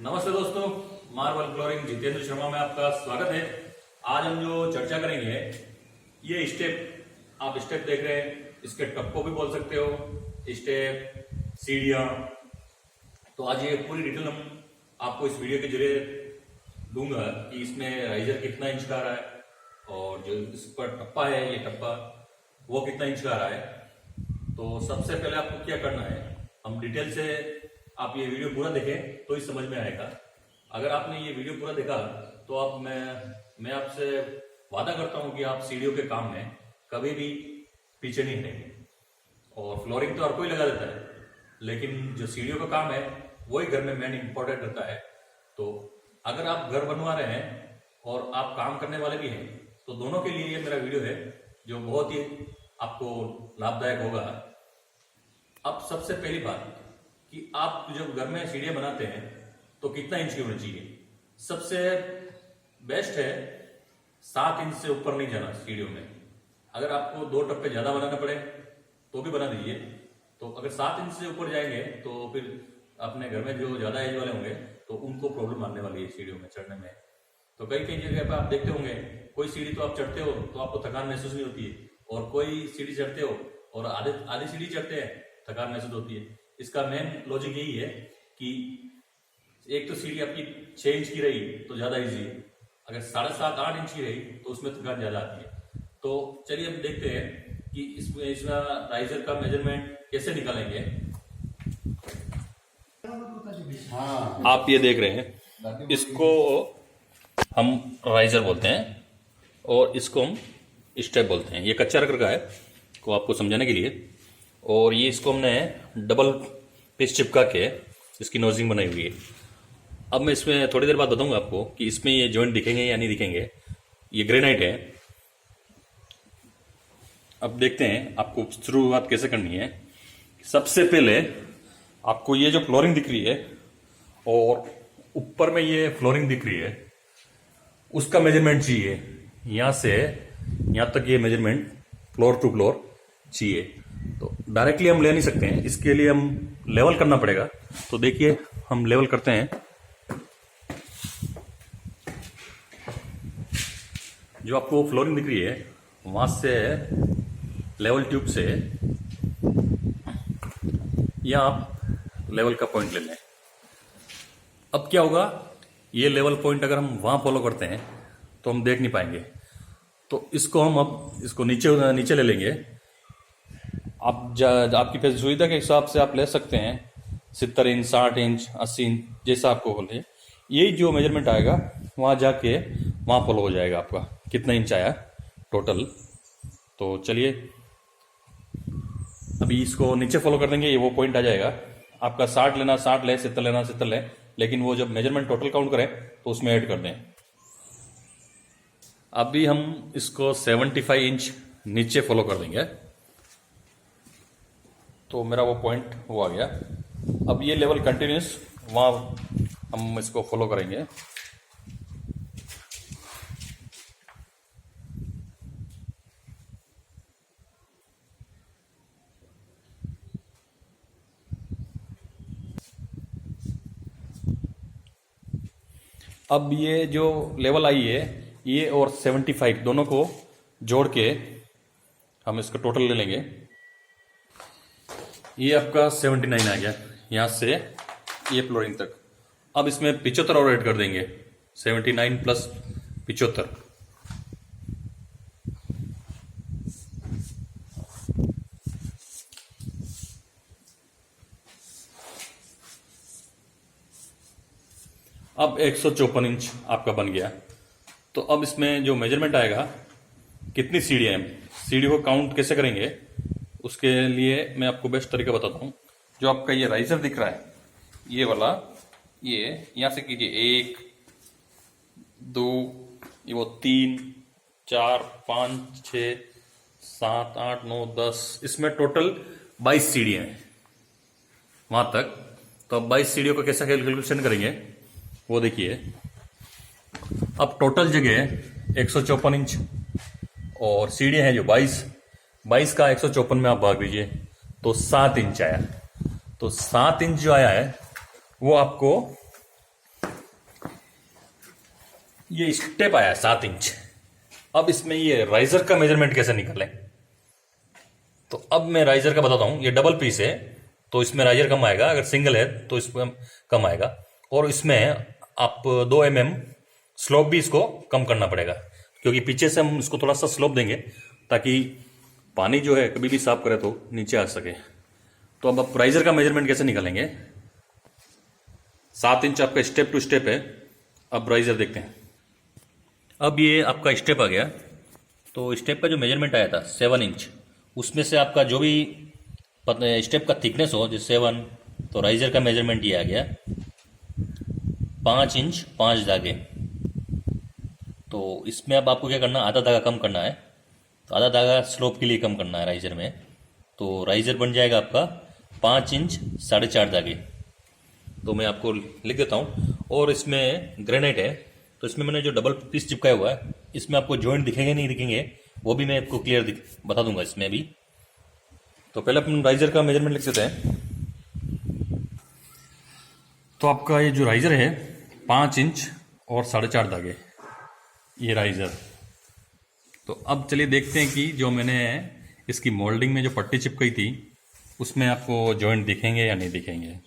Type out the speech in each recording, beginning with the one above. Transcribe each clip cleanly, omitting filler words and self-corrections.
नमस्ते दोस्तों, marble flooring Jitendra Sharma में आपका स्वागत है। आज हम जो चर्चा करेंगे ये स्टेप, आप स्टेप देख रहे हैं, इसके टप्पो भी बोल सकते हो, स्टेप, सीढ़ियां। तो आज ये पूरी डिटेल हम आपको इस वीडियो के जरिए दूंगा कि इसमें राइजर कितना इंच का आ रहा है और जो इस पर टप्पा है, ये टप्पा वो कितना इंच का आ रहा है। तो सबसे पहले आपको क्या करना है, हम डिटेल से आप ये वीडियो पूरा देखें तो ही समझ में आएगा। अगर आपने ये वीडियो पूरा देखा तो आप मैं आपसे वादा करता हूं कि आप सीढ़ियों के काम में कभी भी पीछे नहीं हटेंगे। और फ्लोरिंग तो हर कोई लगा देता है, लेकिन जो सीढ़ियों का काम है वही घर में मेन इंपॉर्टेंट रहता है। तो अगर आप घर बनवा रहे हैं और आप काम करने वाले भी हैं तो दोनों के लिए ये मेरा वीडियो है जो बहुत ही आपको लाभदायक होगा। अब सबसे पहली बात कि आप जब घर में सीढ़ियां बनाते हैं तो कितना इंच की होनी चाहिए। सबसे बेस्ट है 7 इंच से ऊपर नहीं जाना सीढ़ियों में। अगर आपको 2 टप्पे ज्यादा बनाना पड़े तो भी बना दीजिए। तो अगर 7 इंच से ऊपर जाएंगे तो फिर अपने घर में जो ज्यादा एज वाले होंगे तो उनको प्रॉब्लम आने वाली है सीढ़ियों में चढ़ने में। तो कई कई जगह पर आप देखते होंगे, कोई सीढ़ी तो आप चढ़ते हो तो आपको थकान महसूस नहीं होती है, और कोई सीढ़ी चढ़ते हो और आधी सीढ़ी चढ़ते हैं, थकान महसूस होती है। इसका मेन लॉजिक यही है कि एक तो सीढ़ी आपकी 6 इंच की रही तो ज्यादा इजी है, अगर 7.5-8 इंच की रही तो उसमें थकान ज्यादा आती है। तो चलिए हम देखते हैं कि इसका राइजर का मेजरमेंट कैसे निकालेंगे। आप ये देख रहे हैं, इसको हम राइजर बोलते हैं और इसको हम स्टेप बोलते हैं। ये कच्चा रबर का है को आपको समझाने के लिए, और ये इसको हमने डबल पीस चिपका के इसकी नोजिंग बनाई हुई है। अब मैं इसमें थोड़ी देर बाद बताऊंगा आपको कि इसमें ये जॉइंट दिखेंगे या नहीं दिखेंगे। ये ग्रेनाइट है। अब देखते हैं आपको शुरुआत कैसे करनी है। सबसे पहले आपको ये जो फ्लोरिंग दिख रही है और ऊपर में ये फ्लोरिंग दिख रही है, उसका मेजरमेंट चाहिए। यहां से यहां तक ये मेजरमेंट फ्लोर टू फ्लोर चाहिए। तो डायरेक्टली हम ले नहीं सकते हैं, इसके लिए हम लेवल करना पड़ेगा। तो देखिए हम लेवल करते हैं। जो आपको फ्लोरिंग दिख रही है वहां से लेवल ट्यूब से या आप लेवल का पॉइंट ले लें। अब क्या होगा, ये लेवल पॉइंट अगर हम वहां फॉलो करते हैं तो हम देख नहीं पाएंगे। तो इसको हम अब इसको नीचे नीचे ले लेंगे। आपकी सुविधा के हिसाब से आप ले सकते हैं 70 इंच, 60 इंच, 80 इंच, जैसा आपको बोले। यही जो मेजरमेंट आएगा वहां जाके वहां फॉलो हो जाएगा आपका कितना इंच आया टोटल। तो चलिए अभी इसको नीचे फॉलो कर देंगे, ये वो पॉइंट आ जाएगा आपका। 60 लेना 60 ले, 70 लेना 70 ले, लेकिन वो जब मेजरमेंट टोटल काउंट करें तो उसमें ऐड कर दें। अभी हम इसको 75 इंच नीचे फॉलो कर देंगे। तो मेरा वो पॉइंट वो आ गया। अब ये लेवल कंटिन्यूस वहां हम इसको फॉलो करेंगे। अब ये जो लेवल आई है ये और 75 दोनों को जोड़ के हम इसका टोटल ले लेंगे। ये आपका 79 आ गया यहां से ये फ्लोरिंग तक। अब इसमें 75 और ऐड कर देंगे, 79 प्लस 75। अब 154 इंच आपका बन गया। तो अब इसमें जो मेजरमेंट आएगा, कितनी सीढ़ियां हैं, सीढ़ी को काउंट कैसे करेंगे, उसके लिए मैं आपको बेस्ट तरीका बताता हूं। जो आपका ये राइजर दिख रहा है ये वाला, ये यहां से कीजिए 1 2 ये वो 3 4 5 6 7 8 9 10, इसमें टोटल 22 सीढ़ियां हैं वहां तक। तो अब 22 सीढ़ियों का कैसा कैलकुलेशन करेंगे वो देखिए। अब टोटल जगह 154 इंच और सीढ़ियां हैं जो 22 का 154 में आप भाग दीजिए तो 7 इंच आया। तो 7 इंच जो आया है वो आपको ये स्टेप आया 7 इंच। अब इसमें ये राइजर का मेजरमेंट कैसे निकालें, तो अब मैं राइजर का बताता हूं। ये डबल पीस है तो इसमें राइजर कम आएगा, अगर सिंगल है तो इसमें कम आएगा। और इसमें आप 2 mm स्लोप भी इसको कम करना पड़ेगा, क्योंकि पीछे से हम इसको थोड़ा सा स्लोप देंगे ताकि पानी जो है कभी भी साफ करे तो नीचे आ सके। तो अब आप राइजर का मेजरमेंट कैसे निकालेंगे। 7 इंच आपका स्टेप टू स्टेप है। अब राइजर देखते हैं। अब ये आपका स्टेप आ गया, तो स्टेप का जो मेजरमेंट आया था 7 इंच, उसमें से आपका जो भी स्टेप का थिकनेस हो, जैसे 7, तो राइजर का मेजरमेंट ये आ गया 5 इंच 5 धागे। तो इसमें अब आपको क्या करना, आधा धागा कम करना है। तो आधा धागा स्लोप के लिए कम करना है राइजर में। तो राइजर बन जाएगा आपका 5 इंच 4.5 धागे। तो मैं आपको लिख देता हूँ। और इसमें ग्रेनाइट है, तो इसमें मैंने जो डबल पीस चिपकाया हुआ है, इसमें आपको जॉइंट दिखेंगे नहीं दिखेंगे वो भी मैं आपको क्लियर बता दूंगा इसमें भी। तो पहले अपन राइजर का मेजरमेंट लिख देते हैं। तो आपका ये जो राइजर है 5 इंच और 4.5 धागे, ये राइजर। तो अब चलिए देखते हैं कि जो मैंने इसकी मोल्डिंग में जो पट्टी चिपकाई थी उसमें आपको जॉइंट दिखेंगे या नहीं दिखेंगे।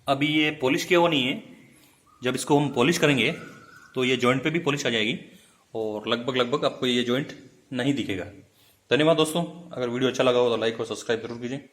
अभी ये पॉलिश किया हुआ नहीं है, जब इसको हम पॉलिश करेंगे तो ये जॉइंट पे भी पॉलिश आ जाएगी और लगभग आपको ये जॉइंट नहीं दिखेगा। धन्यवाद दोस्तों, अगर वीडियो अच्छा लगा हो तो लाइक और सब्सक्राइब जरूर कीजिए।